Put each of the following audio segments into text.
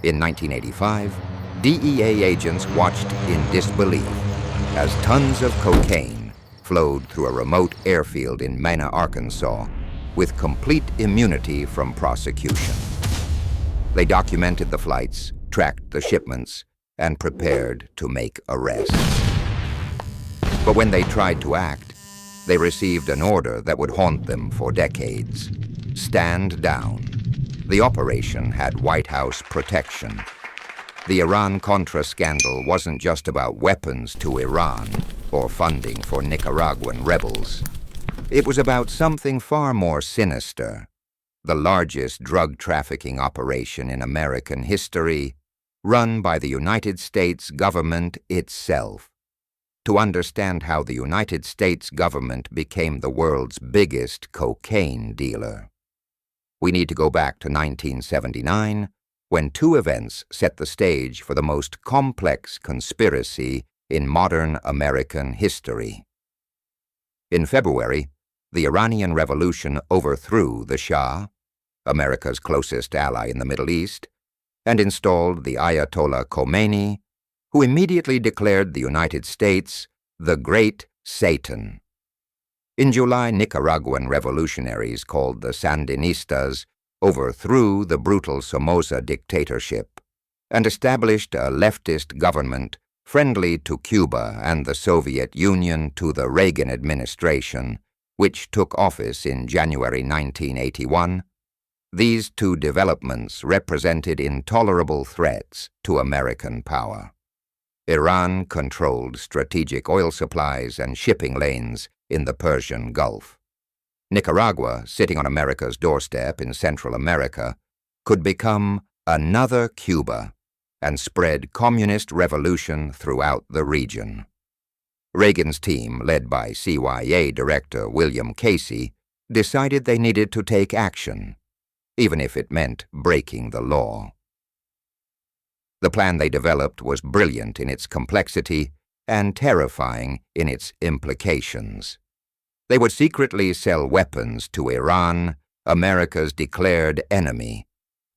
In 1985, DEA agents watched in disbelief as tons of cocaine flowed through a remote airfield in Mena, Arkansas, with complete immunity from prosecution. They documented the flights, tracked the shipments, and prepared to make arrests. But when they tried to act, they received an order that would haunt them for decades. Stand down. The operation had White House protection. The Iran-Contra scandal wasn't just about weapons to Iran or funding for Nicaraguan rebels. It was about something far more sinister, the largest drug trafficking operation in American history, run by the United States government itself. To understand how the United States government became the world's biggest cocaine dealer, we need to go back to 1979, when two events set the stage for the most complex conspiracy in modern American history. In February, the Iranian Revolution overthrew the Shah, America's closest ally in the Middle East, and installed the Ayatollah Khomeini, who immediately declared the United States the Great Satan. In July, Nicaraguan revolutionaries called the Sandinistas overthrew the brutal Somoza dictatorship and established a leftist government friendly to Cuba and the Soviet Union to the Reagan administration, which took office in January 1981. These two developments represented intolerable threats to American power. Iran controlled strategic oil supplies and shipping lanes in the Persian Gulf. Nicaragua, sitting on America's doorstep in Central America, could become another Cuba and spread communist revolution throughout the region. Reagan's team, led by CIA Director William Casey, decided they needed to take action, even if it meant breaking the law. The plan they developed was brilliant in its complexity and terrifying in its implications. They would secretly sell weapons to Iran, America's declared enemy,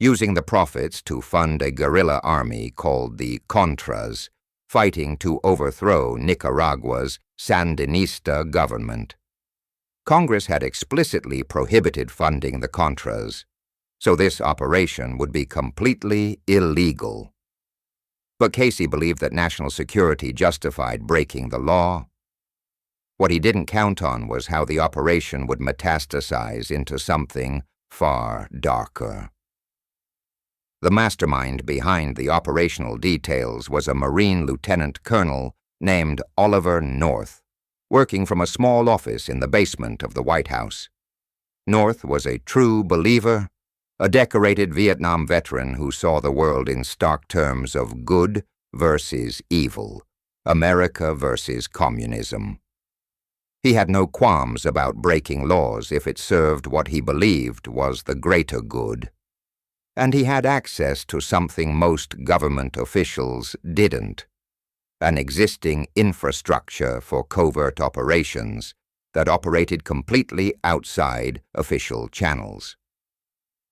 using the profits to fund a guerrilla army called the Contras, fighting to overthrow Nicaragua's Sandinista government. Congress had explicitly prohibited funding the Contras, so this operation would be completely illegal. But Casey believed that national security justified breaking the law. What he didn't count on was how the operation would metastasize into something far darker. The mastermind behind the operational details was a Marine lieutenant colonel named Oliver North, working from a small office in the basement of the White House. North was a true believer, a decorated Vietnam veteran who saw the world in stark terms of good versus evil, America versus communism. He had no qualms about breaking laws if it served what he believed was the greater good. And he had access to something most government officials didn't: an existing infrastructure for covert operations that operated completely outside official channels.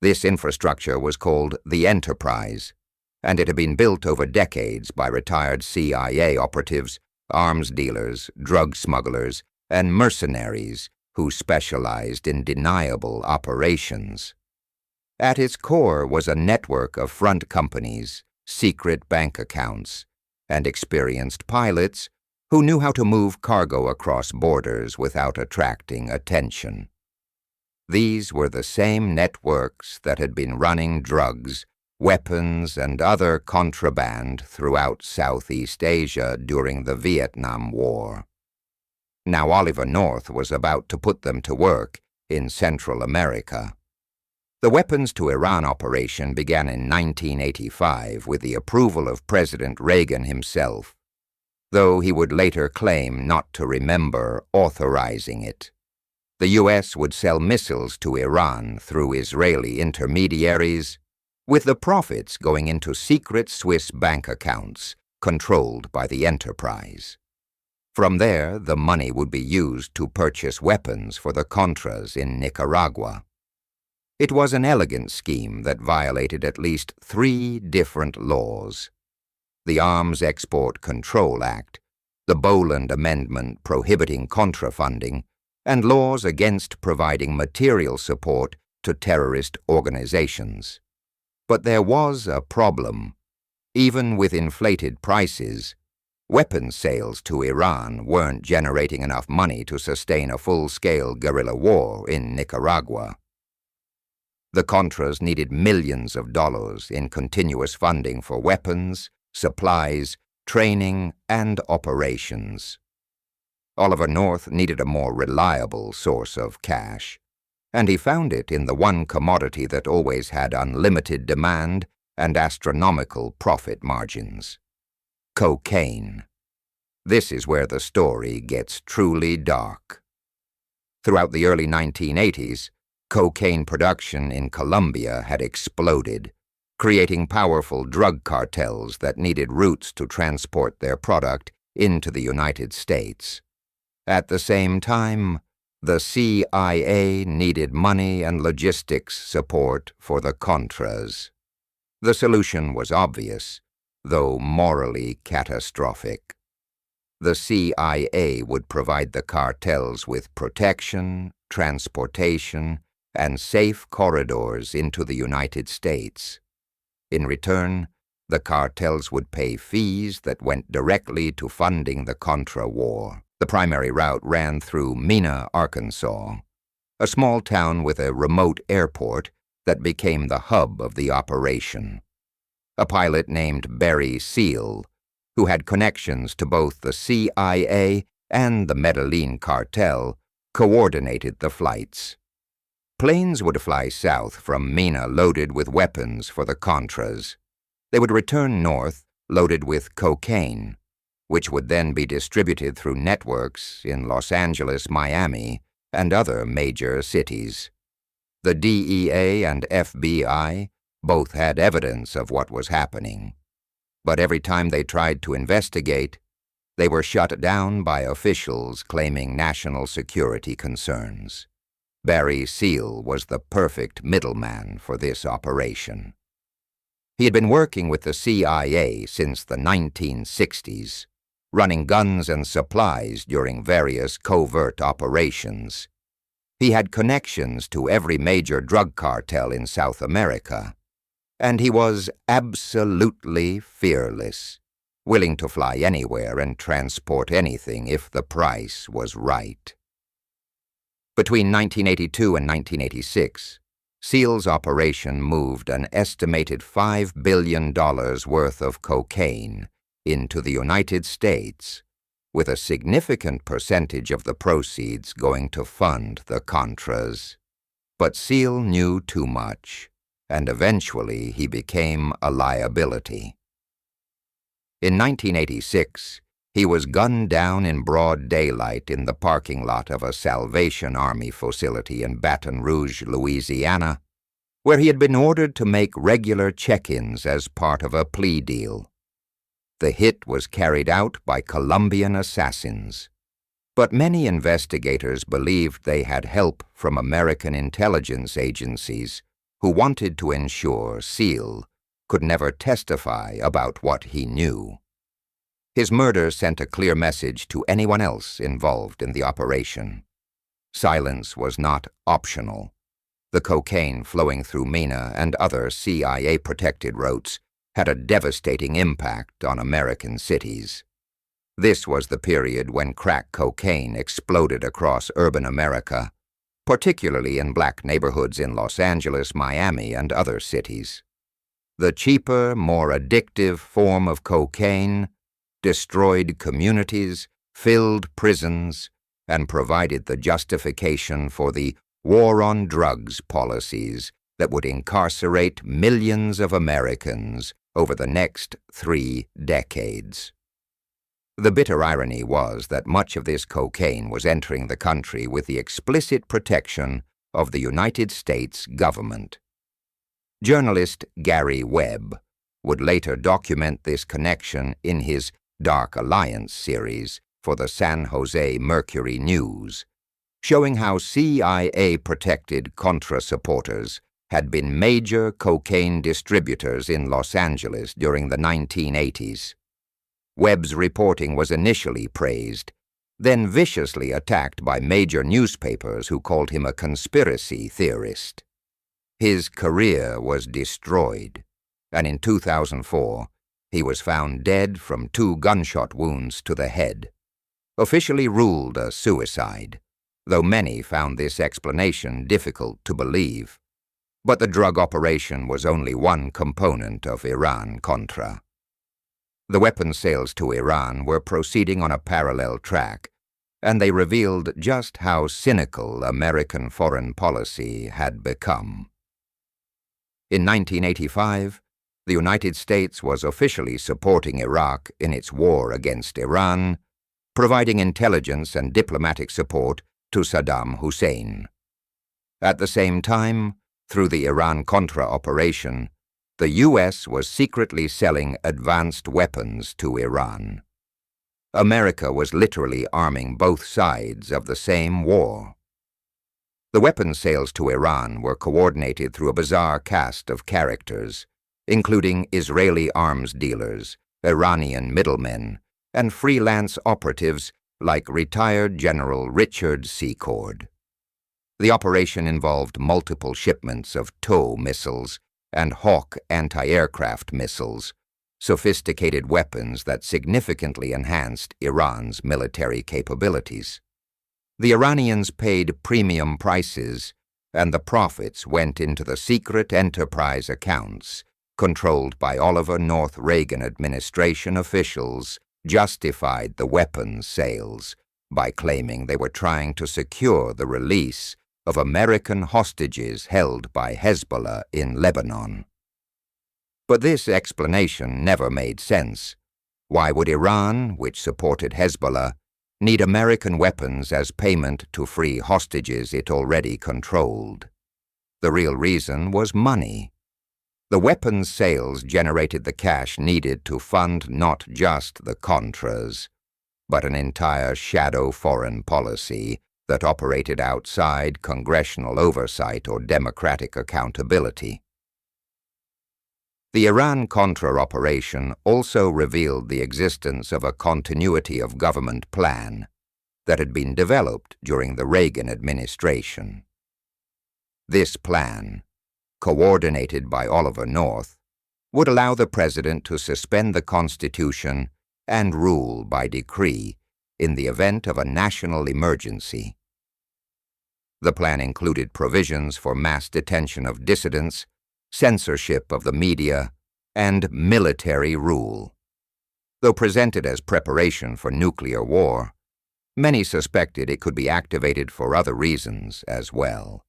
This infrastructure was called the Enterprise, and it had been built over decades by retired CIA operatives, arms dealers, drug smugglers, and mercenaries who specialized in deniable operations. At its core was a network of front companies, secret bank accounts, and experienced pilots who knew how to move cargo across borders without attracting attention. These were the same networks that had been running drugs, weapons, and other contraband throughout Southeast Asia during the Vietnam War. Now Oliver North was about to put them to work in Central America. The weapons to Iran operation began in 1985 with the approval of President Reagan himself, though he would later claim not to remember authorizing it. The U.S. would sell missiles to Iran through Israeli intermediaries, with the profits going into secret Swiss bank accounts controlled by the Enterprise. From there, the money would be used to purchase weapons for the Contras in Nicaragua. It was an elegant scheme that violated at least 3 different laws: the Arms Export Control Act, the Boland Amendment prohibiting Contra funding, and laws against providing material support to terrorist organizations. But there was a problem. Even with inflated prices, weapons sales to Iran weren't generating enough money to sustain a full-scale guerrilla war in Nicaragua. The Contras needed millions of dollars in continuous funding for weapons, supplies, training, and operations. Oliver North needed a more reliable source of cash, and he found it in the one commodity that always had unlimited demand and astronomical profit margins: cocaine. This is where the story gets truly dark. Throughout the early 1980s, cocaine production in Colombia had exploded, creating powerful drug cartels that needed routes to transport their product into the United States. At the same time, the CIA needed money and logistics support for the Contras. The solution was obvious, though morally catastrophic. The CIA would provide the cartels with protection, transportation, and safe corridors into the United States. In return, the cartels would pay fees that went directly to funding the Contra War. The primary route ran through Mena, Arkansas, a small town with a remote airport that became the hub of the operation. A pilot named Barry Seal, who had connections to both the CIA and the Medellin cartel, coordinated the flights. Planes would fly south from Mena loaded with weapons for the Contras. They would return north loaded with cocaine, which would then be distributed through networks in Los Angeles, Miami, and other major cities. The DEA and FBI both had evidence of what was happening, but every time they tried to investigate, they were shut down by officials claiming national security concerns. Barry Seal was the perfect middleman for this operation. He had been working with the CIA since the 1960s, running guns and supplies during various covert operations. He had connections to every major drug cartel in South America, and he was absolutely fearless, willing to fly anywhere and transport anything if the price was right. Between 1982 and 1986, Seal's operation moved an estimated $5 billion worth of cocaine into the United States, with a significant percentage of the proceeds going to fund the Contras. But Seal knew too much, and eventually he became a liability. In 1986, he was gunned down in broad daylight in the parking lot of a Salvation Army facility in Baton Rouge, Louisiana, where he had been ordered to make regular check-ins as part of a plea deal. The hit was carried out by Colombian assassins, but many investigators believed they had help from American intelligence agencies who wanted to ensure Seal could never testify about what he knew. His murder sent a clear message to anyone else involved in the operation. Silence was not optional. The cocaine flowing through Mena and other CIA-protected routes had a devastating impact on American cities. This was the period when crack cocaine exploded across urban America, particularly in black neighborhoods in Los Angeles, Miami, and other cities. The cheaper, more addictive form of cocaine destroyed communities, filled prisons, and provided the justification for the war on drugs policies that would incarcerate millions of Americans over the next 3 decades. The bitter irony was that much of this cocaine was entering the country with the explicit protection of the United States government. Journalist Gary Webb would later document this connection in his Dark Alliance series for the San Jose Mercury News, showing how CIA-protected Contra supporters had been major cocaine distributors in Los Angeles during the 1980s. Webb's reporting was initially praised, then viciously attacked by major newspapers who called him a conspiracy theorist. His career was destroyed, and in 2004, he was found dead from 2 gunshot wounds to the head, officially ruled a suicide, though many found this explanation difficult to believe. But the drug operation was only one component of Iran-Contra. The weapons sales to Iran were proceeding on a parallel track, and they revealed just how cynical American foreign policy had become. In 1985, the United States was officially supporting Iraq in its war against Iran, providing intelligence and diplomatic support to Saddam Hussein. At the same time, through the Iran-Contra operation, the U.S. was secretly selling advanced weapons to Iran. America was literally arming both sides of the same war. The weapons sales to Iran were coordinated through a bizarre cast of characters, including Israeli arms dealers, Iranian middlemen, and freelance operatives like retired General Richard Secord. The operation involved multiple shipments of TOW missiles and Hawk anti-aircraft missiles, sophisticated weapons that significantly enhanced Iran's military capabilities. The Iranians paid premium prices, and the profits went into the secret enterprise accounts controlled by Oliver North Reagan administration officials, justified the weapons sales by claiming they were trying to secure the release of American hostages held by Hezbollah in Lebanon. But this explanation never made sense. Why would Iran, which supported Hezbollah, need American weapons as payment to free hostages it already controlled? The real reason was money. The weapons sales generated the cash needed to fund not just the Contras, but an entire shadow foreign policy that operated outside congressional oversight or democratic accountability. The Iran-Contra operation also revealed the existence of a continuity of government plan that had been developed during the Reagan administration. This plan, coordinated by Oliver North, would allow the president to suspend the Constitution and rule by decree in the event of a national emergency. The plan included provisions for mass detention of dissidents, censorship of the media, and military rule. Though presented as preparation for nuclear war, many suspected it could be activated for other reasons as well.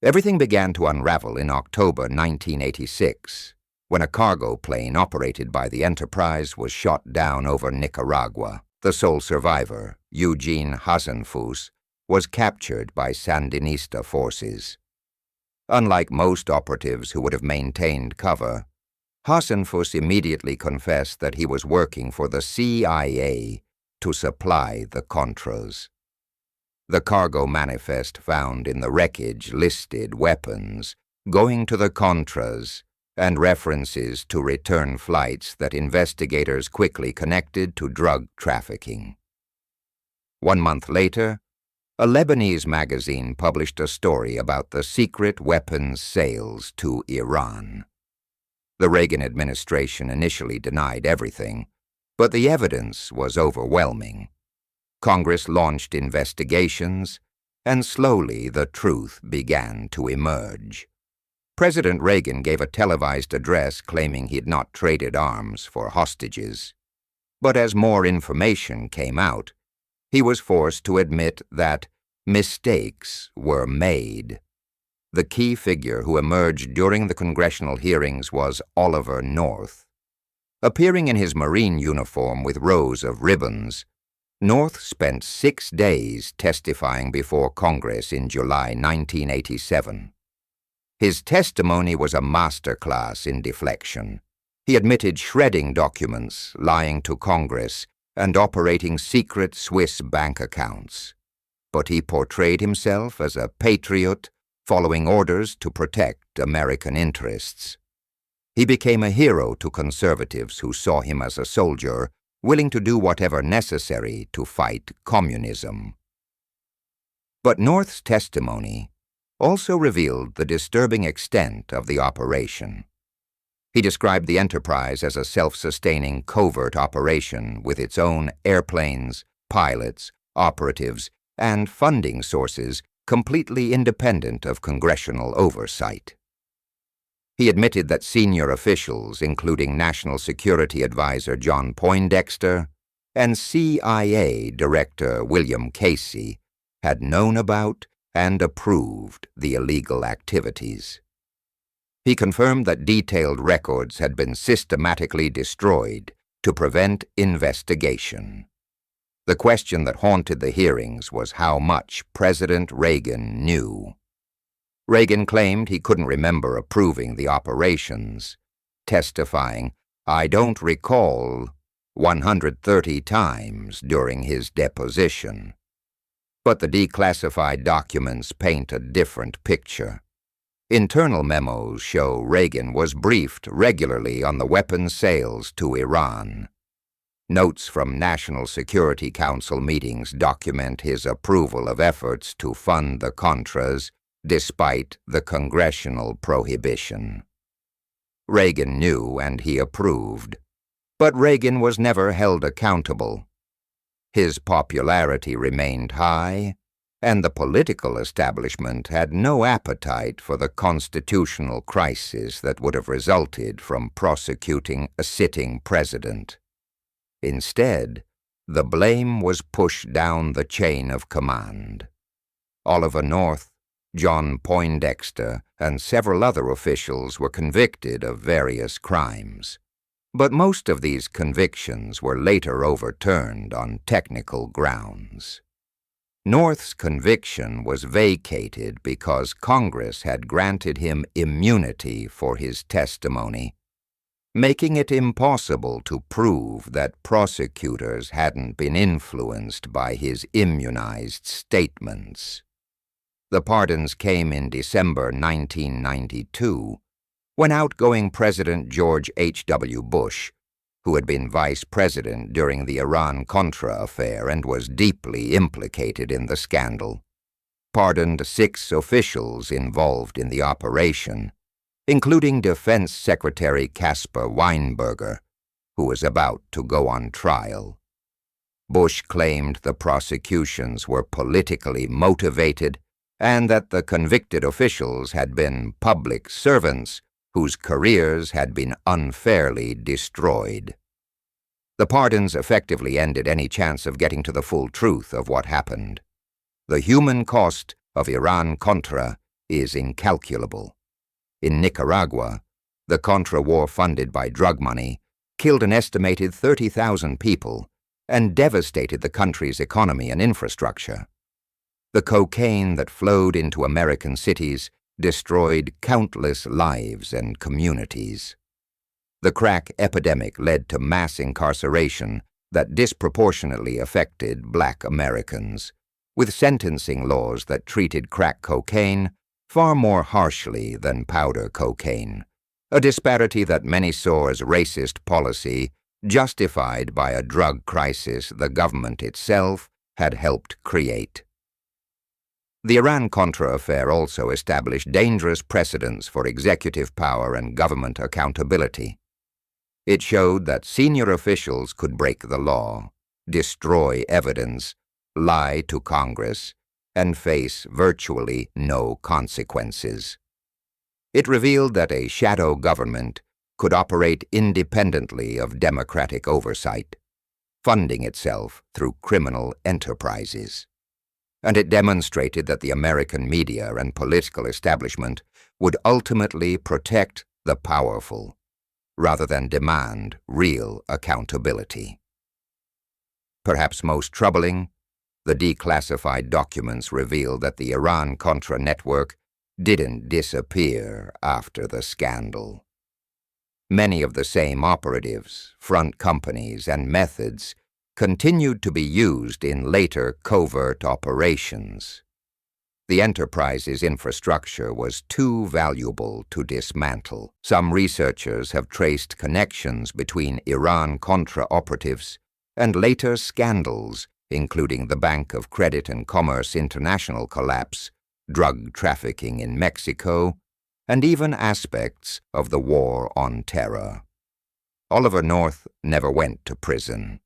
Everything began to unravel in October 1986, when a cargo plane operated by the Enterprise was shot down over Nicaragua. The sole survivor, Eugene Hasenfuss, was captured by Sandinista forces. Unlike most operatives who would have maintained cover, Hasenfuss immediately confessed that he was working for the CIA to supply the Contras. The cargo manifest found in the wreckage listed weapons going to the Contras and references to return flights that investigators quickly connected to drug trafficking. 1 month later, a Lebanese magazine published a story about the secret weapons sales to Iran. The Reagan administration initially denied everything, but the evidence was overwhelming. Congress launched investigations, and slowly the truth began to emerge. President Reagan gave a televised address claiming he had not traded arms for hostages. But as more information came out, he was forced to admit that mistakes were made. The key figure who emerged during the congressional hearings was Oliver North. Appearing in his Marine uniform with rows of ribbons, North spent 6 days testifying before Congress in July 1987. His testimony was a masterclass in deflection. He admitted shredding documents, lying to Congress, and operating secret Swiss bank accounts. But he portrayed himself as a patriot following orders to protect American interests. He became a hero to conservatives who saw him as a soldier willing to do whatever necessary to fight communism. But North's testimony also revealed the disturbing extent of the operation. He described the enterprise as a self-sustaining covert operation with its own airplanes, pilots, operatives, and funding sources completely independent of congressional oversight. He admitted that senior officials, including National Security Advisor John Poindexter and CIA Director William Casey, had known about and approved the illegal activities. He confirmed that detailed records had been systematically destroyed to prevent investigation. The question that haunted the hearings was how much President Reagan knew. Reagan claimed he couldn't remember approving the operations, testifying, "I don't recall," 130 times during his deposition. But the declassified documents paint a different picture. Internal memos show Reagan was briefed regularly on the weapons sales to Iran. Notes from National Security Council meetings document his approval of efforts to fund the Contras despite the congressional prohibition. Reagan knew and he approved, but Reagan was never held accountable. His popularity remained high, and the political establishment had no appetite for the constitutional crisis that would have resulted from prosecuting a sitting president. Instead, the blame was pushed down the chain of command. Oliver North, John Poindexter, and several other officials were convicted of various crimes. But most of these convictions were later overturned on technical grounds. North's conviction was vacated because Congress had granted him immunity for his testimony, making it impossible to prove that prosecutors hadn't been influenced by his immunized statements. The pardons came in December 1992, when outgoing President George H.W. Bush, who had been vice president during the Iran-Contra affair and was deeply implicated in the scandal, pardoned 6 officials involved in the operation, including Defense Secretary Caspar Weinberger, who was about to go on trial. Bush claimed the prosecutions were politically motivated and that the convicted officials had been public servants whose careers had been unfairly destroyed. The pardons effectively ended any chance of getting to the full truth of what happened. The human cost of Iran-Contra is incalculable. In Nicaragua, the Contra war funded by drug money killed an estimated 30,000 people and devastated the country's economy and infrastructure. The cocaine that flowed into American cities destroyed countless lives and communities. The crack epidemic led to mass incarceration that disproportionately affected Black Americans, with sentencing laws that treated crack cocaine far more harshly than powder cocaine, a disparity that many saw as racist policy justified by a drug crisis the government itself had helped create. The Iran-Contra affair also established dangerous precedents for executive power and government accountability. It showed that senior officials could break the law, destroy evidence, lie to Congress, and face virtually no consequences. It revealed that a shadow government could operate independently of democratic oversight, funding itself through criminal enterprises. And it demonstrated that the American media and political establishment would ultimately protect the powerful, rather than demand real accountability. Perhaps most troubling, the declassified documents reveal that the Iran-Contra network didn't disappear after the scandal. Many of the same operatives, front companies, and methods continued to be used in later covert operations. The enterprise's infrastructure was too valuable to dismantle. Some researchers have traced connections between Iran-Contra operatives and later scandals, including the Bank of Credit and Commerce International collapse, drug trafficking in Mexico, and even aspects of the War on Terror. Oliver North never went to prison.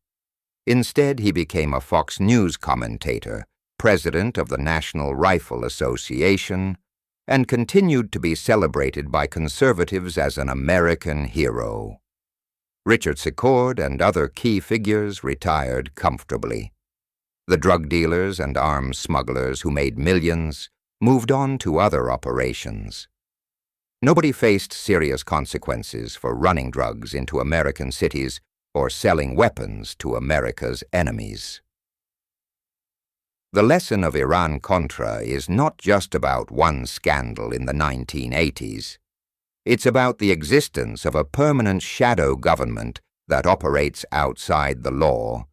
Instead, he became a Fox News commentator, president of the National Rifle Association, and continued to be celebrated by conservatives as an American hero. Richard Secord and other key figures retired comfortably. The drug dealers and arms smugglers who made millions moved on to other operations. Nobody faced serious consequences for running drugs into American cities or selling weapons to America's enemies. The lesson of Iran-Contra is not just about one scandal in the 1980s. It's about the existence of a permanent shadow government that operates outside the law,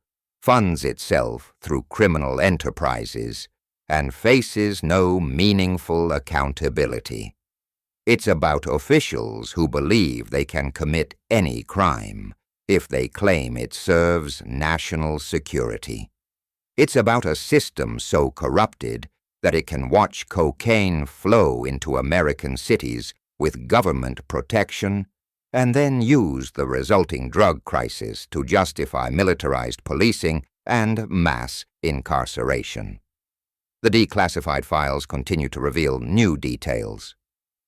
funds itself through criminal enterprises, and faces no meaningful accountability. It's about officials who believe they can commit any crime if they claim it serves national security. It's about a system so corrupted that it can watch cocaine flow into American cities with government protection and then use the resulting drug crisis to justify militarized policing and mass incarceration. The declassified files continue to reveal new details.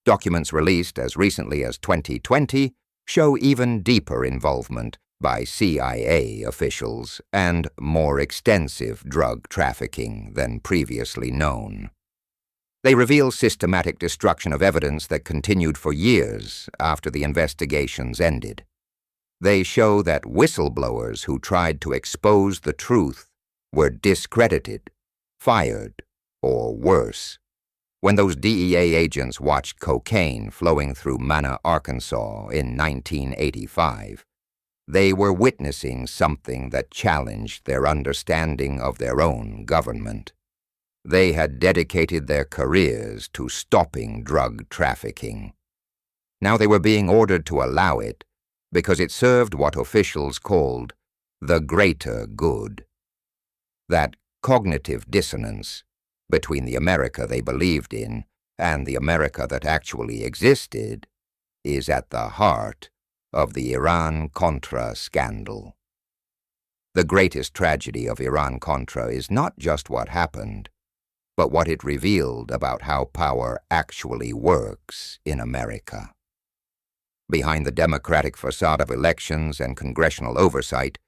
Documents released as recently as 2020 show even deeper involvement by CIA officials and more extensive drug trafficking than previously known. They reveal systematic destruction of evidence that continued for years after the investigations ended. They show that whistleblowers who tried to expose the truth were discredited, fired, or worse. When those DEA agents watched cocaine flowing through Mena, Arkansas in 1985, they were witnessing something that challenged their understanding of their own government. They had dedicated their careers to stopping drug trafficking. Now they were being ordered to allow it because it served what officials called the greater good. That cognitive dissonance between the America they believed in and the America that actually existed is at the heart of the Iran-Contra scandal. The greatest tragedy of Iran-Contra is not just what happened, but what it revealed about how power actually works in America. Behind the democratic facade of elections and congressional oversight,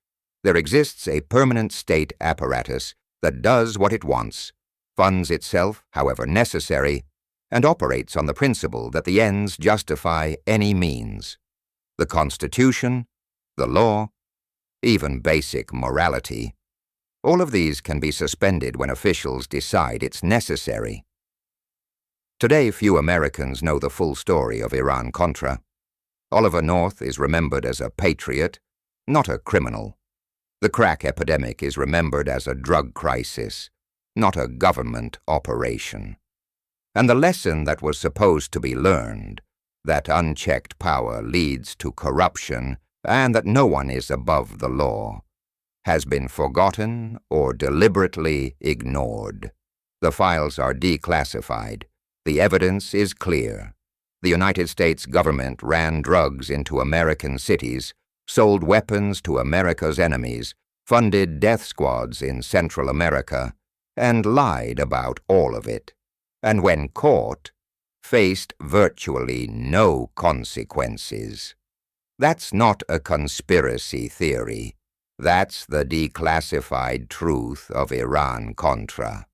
there exists a permanent state apparatus that does what it wants, funds itself however necessary, and operates on the principle that the ends justify any means. The Constitution, the law, even basic morality, all of these can be suspended when officials decide it's necessary. Today, few Americans know the full story of Iran-Contra. Oliver North is remembered as a patriot, not a criminal. The crack epidemic is remembered as a drug crisis, not a government operation. And the lesson that was supposed to be learned, that unchecked power leads to corruption and that no one is above the law, has been forgotten or deliberately ignored. The files are declassified. The evidence is clear. The United States government ran drugs into American cities, sold weapons to America's enemies, funded death squads in Central America, and lied about all of it. And when caught, faced virtually no consequences. That's not a conspiracy theory. That's the declassified truth of Iran-Contra.